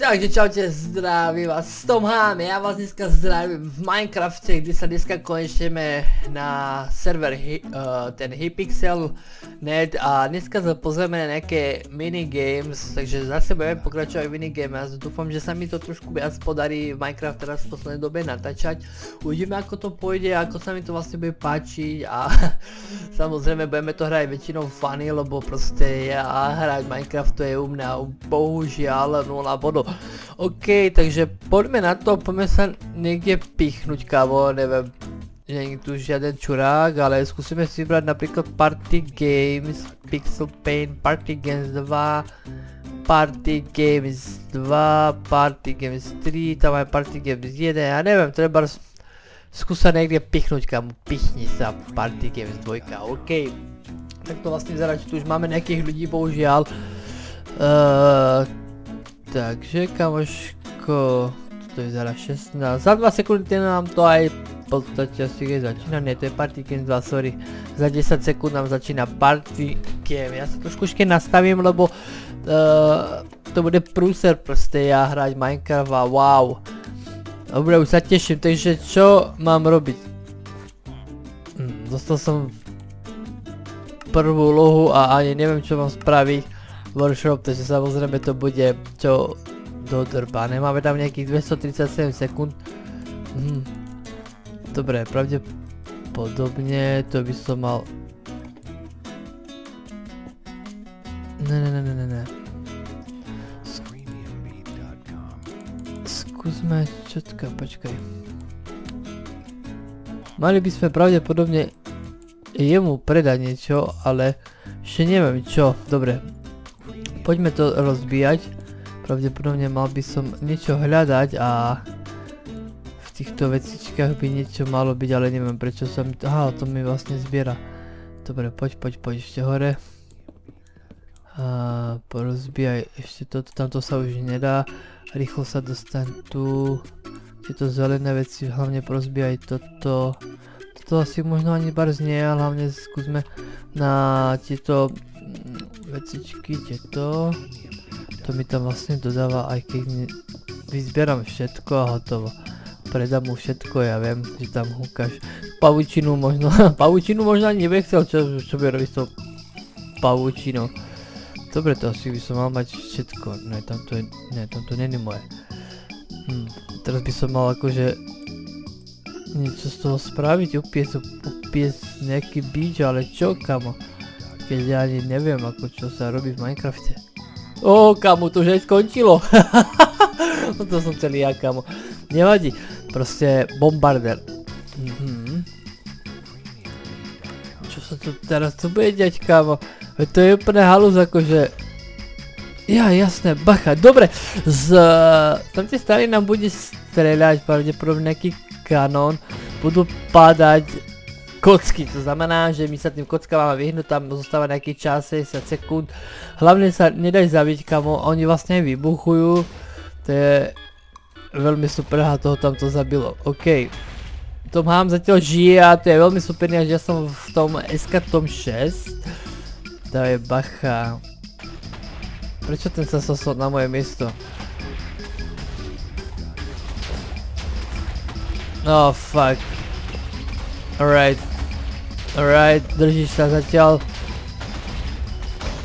Takže čaute, zdravím vás, Tom Hám, já vás dneska zdravím v Minecrafte, kdy se dneska konečně jdeme na server ten Hypixel.net a dneska se pozveme na nějaké minigames, takže zase budeme pokračovat v minigame. Já doufám, že se mi to trošku viac podarí v Minecraft teraz v poslední době natáčať. Uvidíme, ako to pôjde, ako sa mi to vlastně bude páčiť a samozřejmě budeme to hrát většinou funny, lebo prostě já hrát Minecraft to je u mňa bohužiaľ 0 bodov. OK, takže poďme na to, poďme sa niekde pichnúť, kámo, neviem, není tu žiaden čurák, ale skúsime si vybrať napríklad Party Games, Pixel Paint, Party Games 2, Party Games 2, Party Games 3, tam aj Party Games 1, ja neviem, treba skúsať niekde pichnúť, kámo, pichni sa Party Games 2, OK. Tak to vlastne vyzerá, že tu už máme nejakých ľudí, bohužiaľ. Takže kamoško, to vyzerá 16, za 2 sekundy nám to aj v podstate asi začína, nie, to je Party Game 2, sorry, za 10 sekúnd nám začína Party Game, ja sa trošku ešte nastavím, lebo to bude prúser proste ja hrať Minecraft a wow. Dobre, už sa teším, takže čo mám robiť? Dostal som prvú úlohu a ani neviem čo mám spraviť. Workshop, takže samozrejme to bude čo dodrbané. Máme tam nejakých 237 sekúnd. Dobre, pravdepodobne to by som mal... Ne. Skúsme čotka, počkaj. Mali by sme pravdepodobne jemu predať niečo, ale ešte neviem čo. Dobre. Poďme to rozbíjať, pravdepodobne mal by som niečo hľadať a v týchto vecičkách by niečo malo byť, ale neviem prečo sa mi to, aha, to mi vlastne zbiera. Dobre, poď ešte hore. A porozbíjaj ešte toto, tamto sa už nedá, rýchlo sa dostaň tu, tieto zelené veci, hlavne porozbíjaj toto. Toto asi možno ani barz nie, ale hlavne skúsme na tieto vecičky, tieto, to mi tam vlastne dodáva, aj keď vyzbieram všetko a hotovo. Predám mu všetko, ja viem, že tam húkaš pavučinu možno, pavučinu možno ani nebechcel, čo by robiť s tou pavučinou. Dobre, to asi by som mal mať všetko, ne, tamto není moje. Teraz by som mal akože niečo z toho spraviť, upiesť nejaký bič, ale čo, kamo? Keď ja ani neviem, ako čo sa robí v Minecrafte. Kamo, to už aj skončilo. To som celý ja, kamo. Nevadí, proste bombarder. Čo sa tu teraz tu bude diať, kamo? Veď to je úplne halus, akože... Ja, jasné, bacha, dobre. Tam tie strany nám bude streľať, pravdepodobne nejaký kanón. Budú padať kocky, to znamená, že my sa tým kockám máme vyhnúť, tam zostáva nejaký čas, 60 sekúnd. Hlavne sa nedaj zabiť, kamo, oni vlastne vybuchujú. To je veľmi super a toho tam to zabilo. OK. Tom Hám zatiaľ žije a to je veľmi super, že ja som v tom SK Tom 6. To je bacha. Prečo ten sa sosol na moje miesto? Oh fuck. Alright, držíš sa zatiaľ.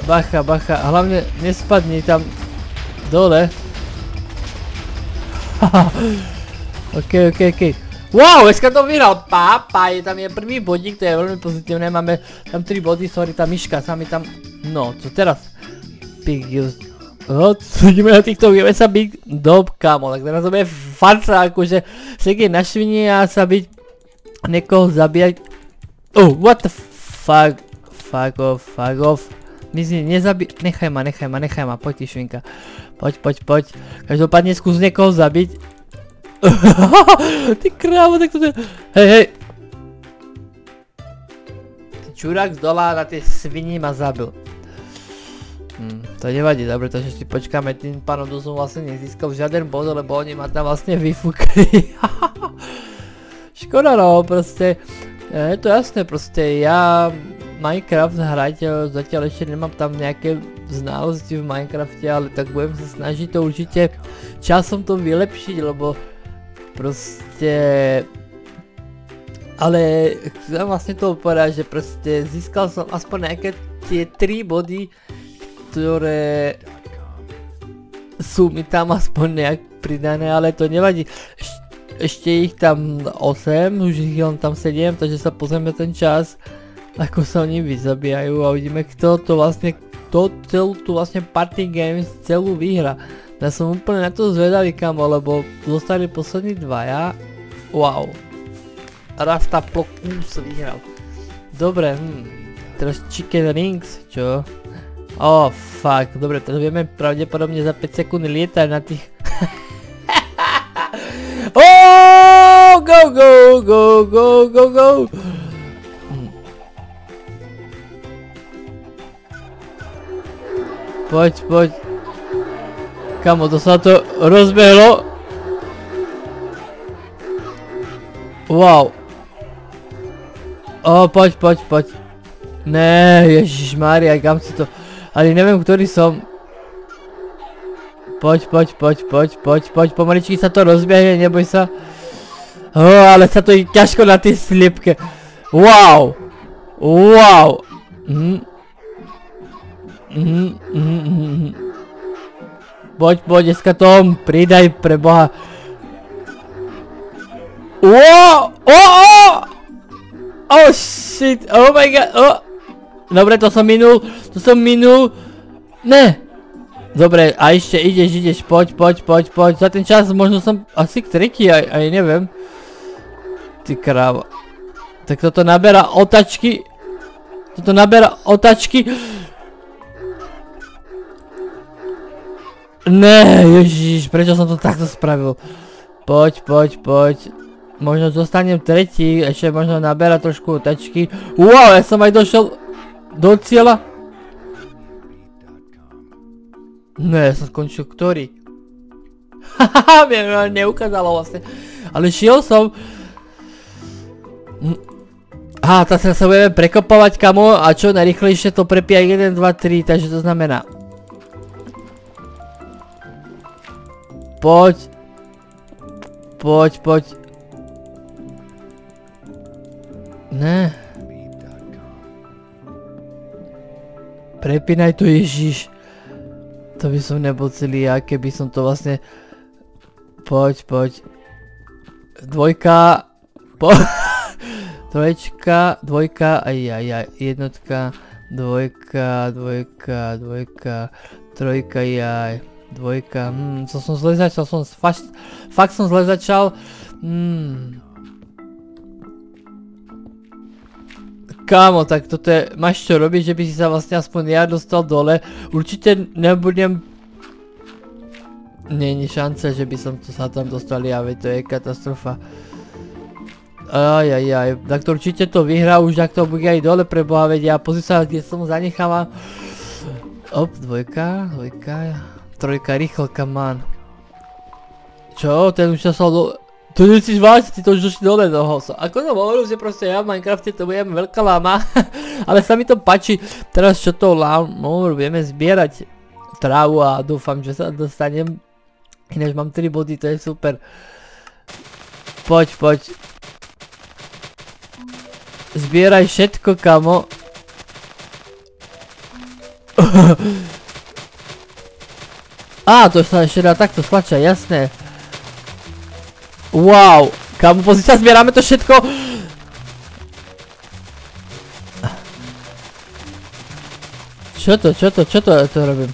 Bacha, hlavne nespadni tam dole. OK. Wow, dneska to vyhral, pápa, tam je prvý bodík, to je veľmi pozitívne, máme tam 3 body, sorry, tá myška sa mi tam, no, co teraz? Big use, ideme na týchto, ideme sa byť, kamo, tak teraz to bude farsa, akože sedieť na švini a sa byť, niekoho zabíjať. What the fuck, fuck off, nechaj ma, poď ty švinka, poď, každopádne skús niekoho zabiť. Ty krávo, tak to je, hej. Ten čurák z dola na tej svini ma zabil. To nevadí, dobre, takže si počkáme, tým pánom to som vlastne nezískal žiaden bod, lebo oni ma tam vlastne vyfúkli. Škoda, no, proste. Je to jasné, proste ja Minecraft hrať, zatiaľ ešte nemám tam nejaké znalosti v Minecrafte, ale tak budem sa snažiť to určite časom to vylepšiť, lebo proste... Ale chcem vlastne to povedať, že proste získal som aspoň nejaké tie 3 body, ktoré sú mi tam aspoň nejak pridané, ale to nevadí. Ešte ich tam 8, už ich len tam 7, takže sa pozrieme ten čas, ako sa oni vyzabíjajú a uvidíme, kto to vlastne, celú tú vlastne party games celú vyhra. Ja som úplne na to zvedavý, kamo, lebo zostali poslední dvaja. Wow. Rasta Plokus vyhral. Dobre, teraz chicken rings, čo? Oh, fuck, dobre, teraz vieme pravdepodobne za 5 sekúnd lietať na tých... Oh, go, go, go, go, go, go. Poď, poď. Kamo, to sa to rozbehlo. Wow. Oh, poď, poď, poď. Né, ježišmária, kam si to... Ale neviem, ktorý som. Poď, poď, poď, poď, poď, poď, pomaličky sa to rozbiehne, neboj sa. Ale sa to je ťažko na tej sliepke. Wow! Wow! Poď, poď, dneska Tom, pridaj pre Boha. Wow! Oh shit, oh my god, Dobre, to som minul, Ne! Dobre, a ešte ideš, poď, za ten čas možno som asi tretí, aj neviem. Ty kráva. Tak toto naberá otačky. Ne, ježiš, prečo som to takto spravil? Poď. Možno zostanem tretí, ešte možno naberá trošku otačky. Wow, ja som aj došiel do cieľa. No, ja som skončil ktorý? Hahaha, mne neukázalo vlastne. Ale šiel som. Aha, tak sa budeme prekopovať, kamo, a čo najrýchlejšie to prepíja 1, 2, 3, takže to znamená. Poď. Ne. Prepínaj to, ježiš. To by som nebol celý ja, keby som to vlastne... Poď. Dvojka. Troječka, dvojka, aj, jednotka. Dvojka, trojka, jaj. Dvojka, som zle začal, fakt som zle začal. Kámo, tak toto je, máš čo robiť, že by si sa vlastne aspoň ja dostal dole. Určite nebudem... Není šance, že by som sa tam dostal ja, veď to je katastrofa. Ajajaj, tak to určite to vyhrá, už tak to bude aj dole pre Boha, veď ja pozri sa, kde som zanechávam. Dvojka, trojka, rýchlo, come on. Čo, ten už sa dole... To nechceš vážiť, ty to už došli dole toho. Ako som hovoril, že proste ja v Minecrafte to budem veľká láma, ale sa mi to páči. Teraz čo to lámou budeme zbierať trávu a dúfam, že sa dostanem. Ináč mám 3 body, to je super. Poď. Zbieraj všetko, kamo. To sa ešte dá takto stlačať, jasné. Wow, kamo, pozri sa, zbierame to všetko. Čo to robím?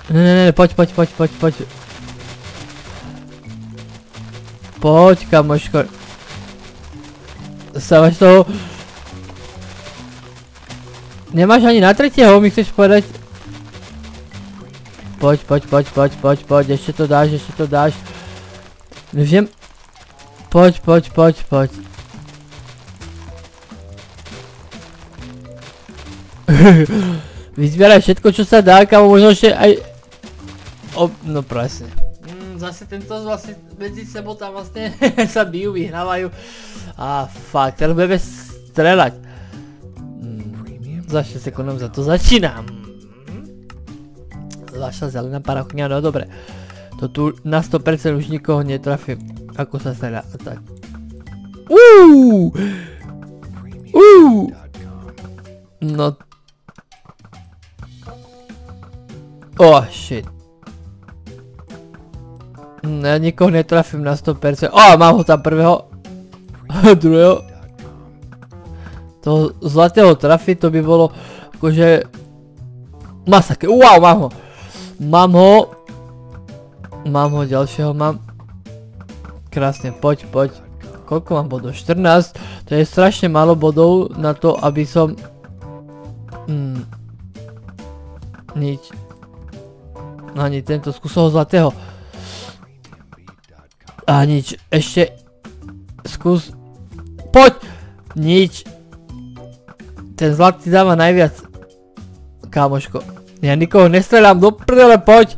Ne, poď. Poď, kamoško. Stávaš toho. Nemáš ani na tretieho, mi chceš povedať? Poď, ešte to dáš. Neviem. Poď. Vyzbieraj všetko, čo sa dá, kamo, možno ešte aj... No presne. Zase tento vlastne medzi sebou tam vlastne sa bijú, vyhrávajú. Fuck, teraz budeme strelať. Za 6 sekúnd za to začínam. Vaša zelená parachuňa, no dobre. To tu na 100% už nikoho netrafím. Ako sa stala, tak. No. Oh shit. Ja nikoho netrafím na 100%. Mám ho tam prvého. Druhého. Toho zlatého trafiť, to by bolo akože masaker. Wow, mám ho. Mám ho, ďalšieho mám. Krásne, poď. Koľko mám bodov? 14. To je strašne málo bodov na to, aby som... Nič. Ani tento, skúsol ho zlatého. A nič, ešte... Skús... Poď! Nič. Ten zlatý dáva najviac. Kámoško. Ja nikoho nestrelám, do prdele, poď!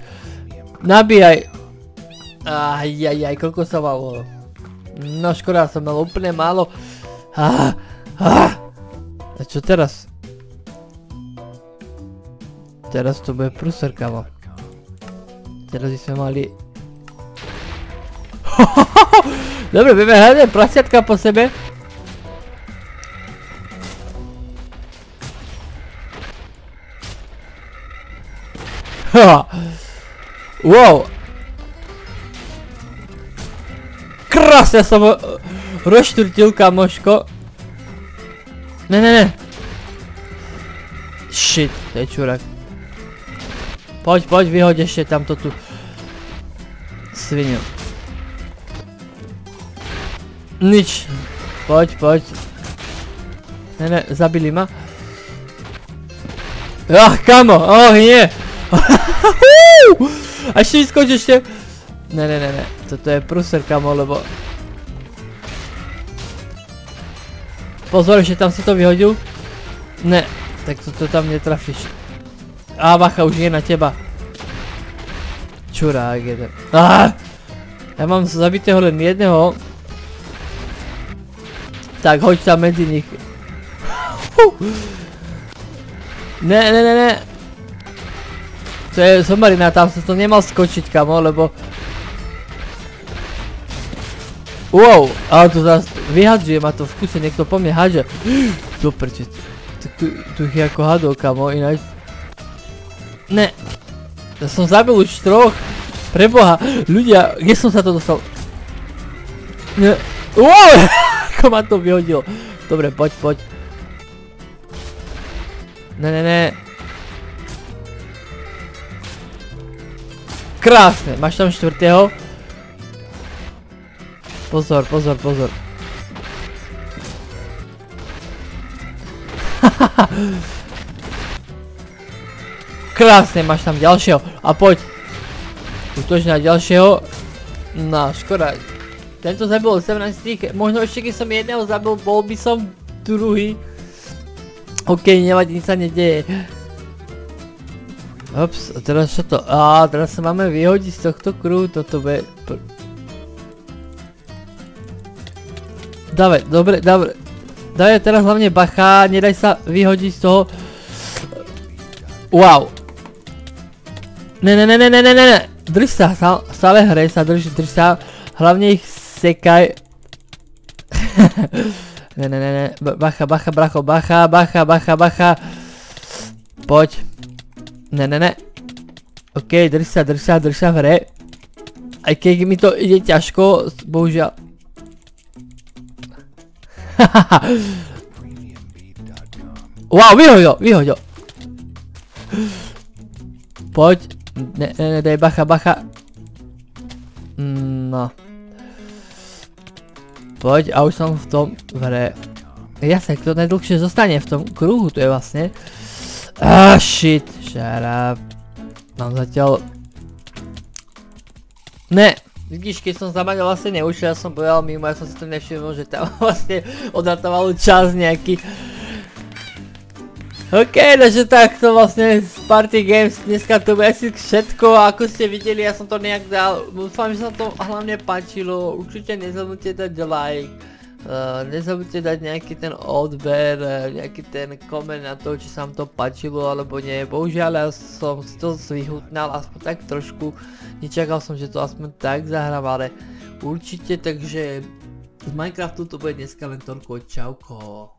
Nabíjaj! Koľko sa malo? No škoda, som mal úplne málo. A čo teraz? Teraz to bude prúser, kámo. Teraz by sme mali... Dobre, budeme hľadať prasiatka po sebe. Wow. Krásne som ho rozštvrtil, kamoško. Ne. Shit, to je čurák. Poď, vyhoď ešte tamto tu svinu. Nič. Poď. Ne, zabili ma. Kamo, nie. A ešte vyskoč ešte. Ne. Toto je prúser, kamo, lebo... Pozor, ešte tam si to vyhodil. Ne, tak to tam netrafíš. Bacha, už je na teba. Čurák jeden. Ja mám zabitého len jedného. Tak hoď tam medzi nich. Ne. To je somarina, tam som to nemal skočiť, kamo, lebo... Wow, ale to zás vyhadžuje ma to v kuse, niekto po mne hádže. Do prči, tu ich je ako hadol, kamo, ináč. Ne. Ja som zabil už 3. Preboha, ľudia, kde som sa to dostal? Ne. Wow, ako ma to vyhodilo. Dobre, poď. Ne. Krásne, máš tam 4. Pozor. Krásne, máš tam ďalšieho. A poď. Útoč na ďalšieho. No, škoda. Tento zabil 18. Možno ešte keď som jedného zabil, bol by som druhý. OK, nevadí, nič sa nedeje. Ups, a teraz čo to? Teraz sa máme vyhodiť z tohto kruhu, toto bude... Dávaj, dobre. Dávaj teraz hlavne bacha, nedaj sa vyhodiť z toho. Wow. Ne. Drž sa, stále hrej sa, drž sa. Hlavne ich sekaj. Ne. Bacha, bracho, bacha. Poď. Ne. OK, drž sa v hre. Aj keď mi to ide ťažko, bohužiaľ. Wow, vyhoď ho. Poď. Ne, daj bacha. No. Poď, a už som v tom hre. Jasne, kto najdlhšie zostane v tom kruhu, to je vlastne. Shit, shut up. Mám zatiaľ... Ne. Vidíš, keď som zabaňal vlastne neušiel, ja som povedal mimo, ja som si to nevšimol, že tam vlastne odratoval čas nejaký. OK, takže takto vlastne z Party Games, dneska to bude asi všetko, ako ste videli, ja som to nejak dal, dúfam, že sa to hlavne páčilo, určite nezabudnite dať like, Nezabudte dať nejaký ten odber, nejaký ten koment na to, či sa vám to páčilo alebo nie. Bohužiaľ ja som si to vyhutnal aspoň tak trošku, nečakal som, že to aspoň tak zahrám, ale určite, takže z Minecraftu to bude dneska len toľko, čauko.